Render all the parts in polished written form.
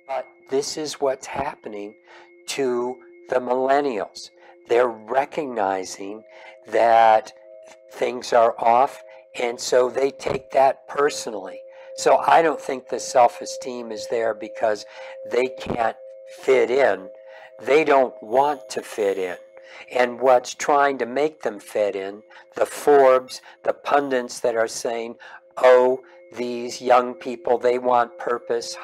But this is what's happening to the millennials. They're recognizing that things are off, and so they take that personally. So I don't think the self-esteem is there because they can't fit in. They don't want to fit in. And what's trying to make them fit in, the Forbes, the pundits that are saying, oh, these young people, they want purpose,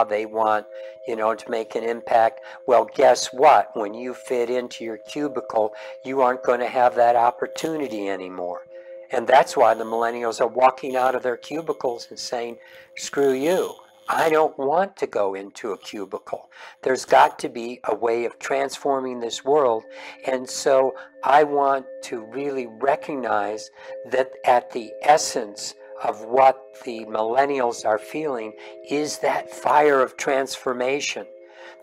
they want, to make an impact. Well, guess what? When you fit into your cubicle, you aren't going to have that opportunity anymore. And that's why the millennials are walking out of their cubicles and saying, screw you. I don't want to go into a cubicle. There's got to be a way of transforming this world. And so I want to really recognize that at the essence of what the millennials are feeling is that fire of transformation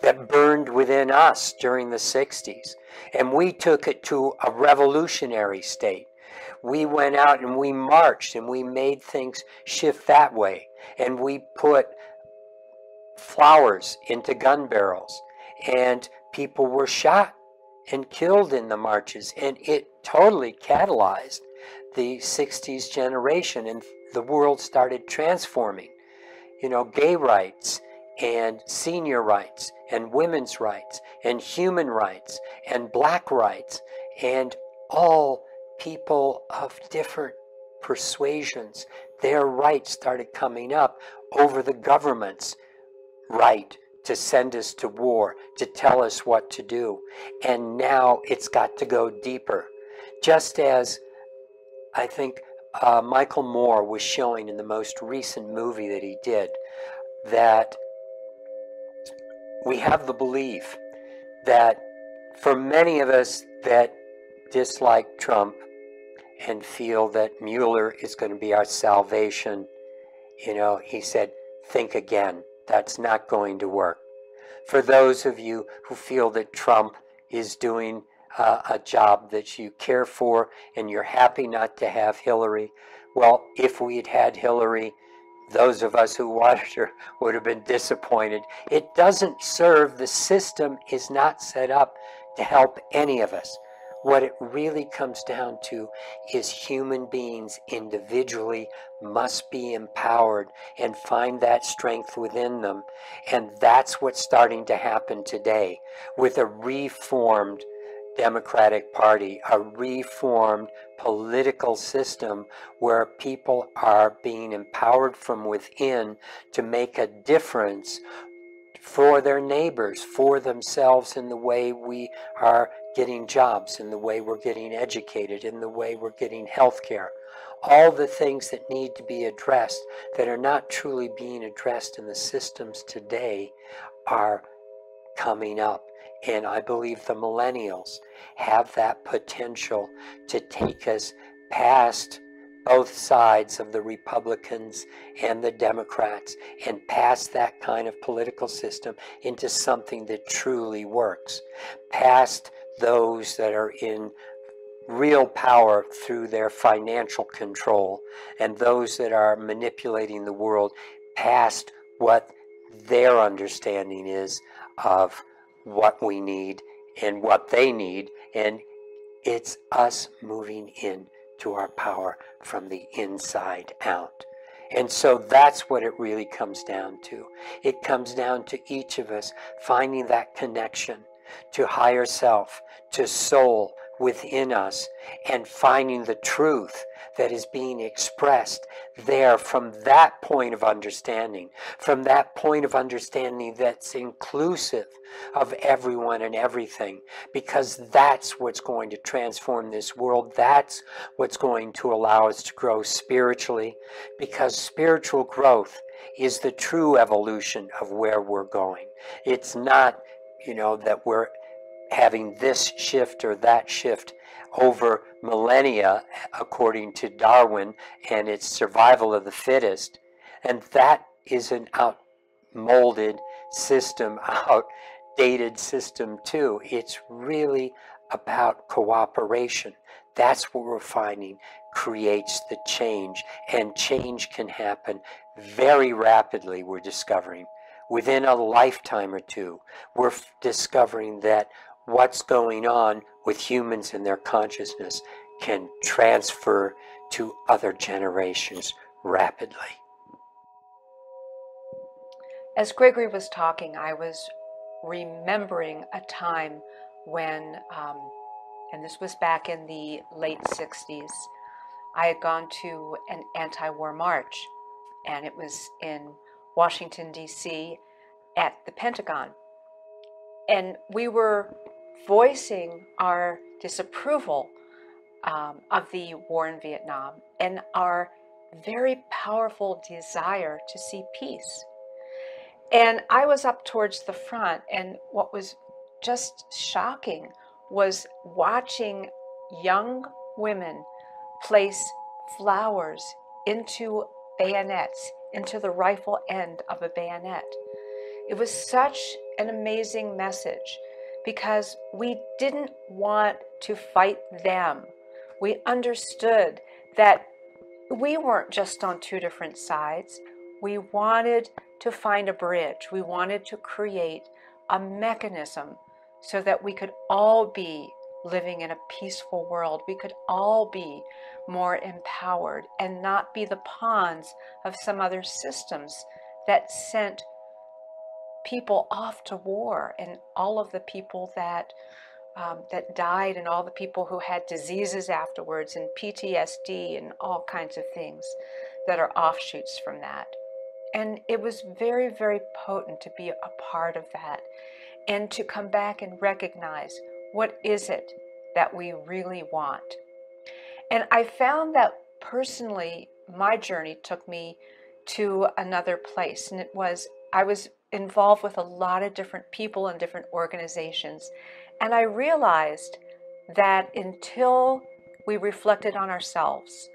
that burned within us during the 60s. And we took it to a revolutionary state. We went out and we marched and we made things shift that way. And we put flowers into gun barrels, and people were shot and killed in the marches, and it totally catalyzed the 60s generation, and the world started transforming. Gay rights and senior rights and women's rights and human rights and black rights, and all people of different persuasions, their rights started coming up over the government's right to send us to war, to tell us what to do. And now it's got to go deeper. Just as I think Michael Moore was showing in the most recent movie that he did, that we have the belief that for many of us that dislike Trump and feel that Mueller is going to be our salvation, he said, think again. That's not going to work. For those of you who feel that Trump is doing a job that you care for and you're happy not to have Hillary, well, if we had had Hillary, those of us who wanted her would have been disappointed. It doesn't serve. The system is not set up to help any of us. What it really comes down to is human beings individually must be empowered and find that strength within them. And that's what's starting to happen today with a reformed Democratic Party, a reformed political system where people are being empowered from within to make a difference for their neighbors, for themselves, in the way we are getting jobs, in the way we're getting educated, in the way we're getting health care. All the things that need to be addressed that are not truly being addressed in the systems today are coming up. And I believe the millennials have that potential to take us past both sides of the Republicans and the Democrats and past that kind of political system into something that truly works, past those that are in real power through their financial control and those that are manipulating the world, past what their understanding is of what we need and what they need. And it's us moving in to our power from the inside out. And so that's what it really comes down to. It comes down to each of us finding that connection to higher self, to soul within us, and finding the truth that is being expressed there from that point of understanding, that's inclusive of everyone and everything, because that's what's going to transform this world. That's what's going to allow us to grow spiritually, because spiritual growth is the true evolution of where we're going. It's not, that we're having this shift or that shift over millennia according to Darwin and its survival of the fittest. And that is an outmolded system, outdated system too. It's really about cooperation. That's what we're finding creates the change, and change can happen very rapidly, we're discovering, within a lifetime or two, we're discovering that what's going on with humans and their consciousness can transfer to other generations rapidly. As Gregory was talking, I was remembering a time when, and this was back in the late 60s, I had gone to an anti-war march, and it was in Washington, D.C. at the Pentagon. And we were voicing our disapproval of the war in Vietnam and our very powerful desire to see peace. And I was up towards the front, and what was just shocking was watching young women place flowers into bayonets, into the rifle end of a bayonet. It was such an amazing message because we didn't want to fight them. We understood that we weren't just on two different sides. We wanted to find a bridge. We wanted to create a mechanism so that we could all be living in a peaceful world. We could all be more empowered and not be the pawns of some other systems that sent people off to war, and all of the people that died, and all the people who had diseases afterwards, and PTSD, and all kinds of things that are offshoots from that. And it was very, very potent to be a part of that, and to come back and recognize, what is it that we really want? And I found that personally, my journey took me to another place, and I was involved with a lot of different people and different organizations. And I realized that until we reflected on ourselves,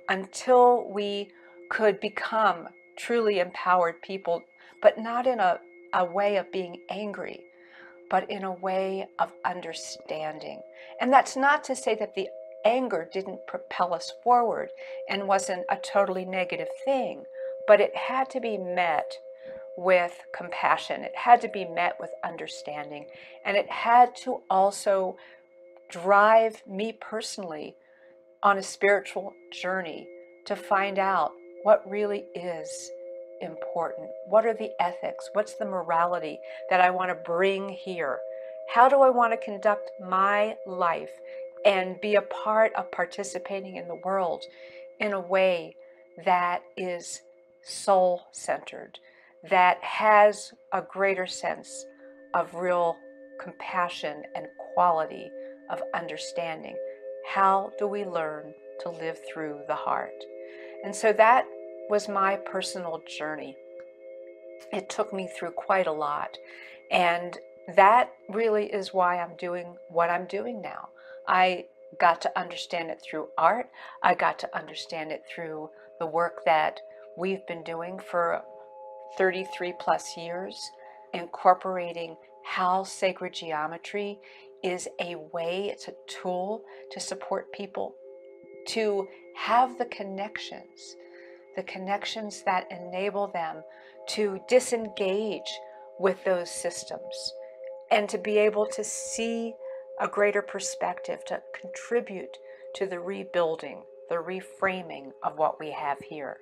until we could become truly empowered people, but not in a way of being angry, but in a way of understanding. And that's not to say that the anger didn't propel us forward and wasn't a totally negative thing, but it had to be met with compassion. It had to be met with understanding. And it had to also drive me personally on a spiritual journey to find out what really is important. What are the ethics? What's the morality that I want to bring here? How do I want to conduct my life and be a part of participating in the world in a way that is soul-centered, that has a greater sense of real compassion and quality of understanding? How do we learn to live through the heart? And so that was my personal journey. It took me through quite a lot. And that really is why I'm doing what I'm doing now. I got to understand it through art. I got to understand it through the work that we've been doing for 33 plus years, incorporating how sacred geometry is a way, it's a tool to support people to have the connections that enable them to disengage with those systems and to be able to see a greater perspective, to contribute to the rebuilding, the reframing of what we have here.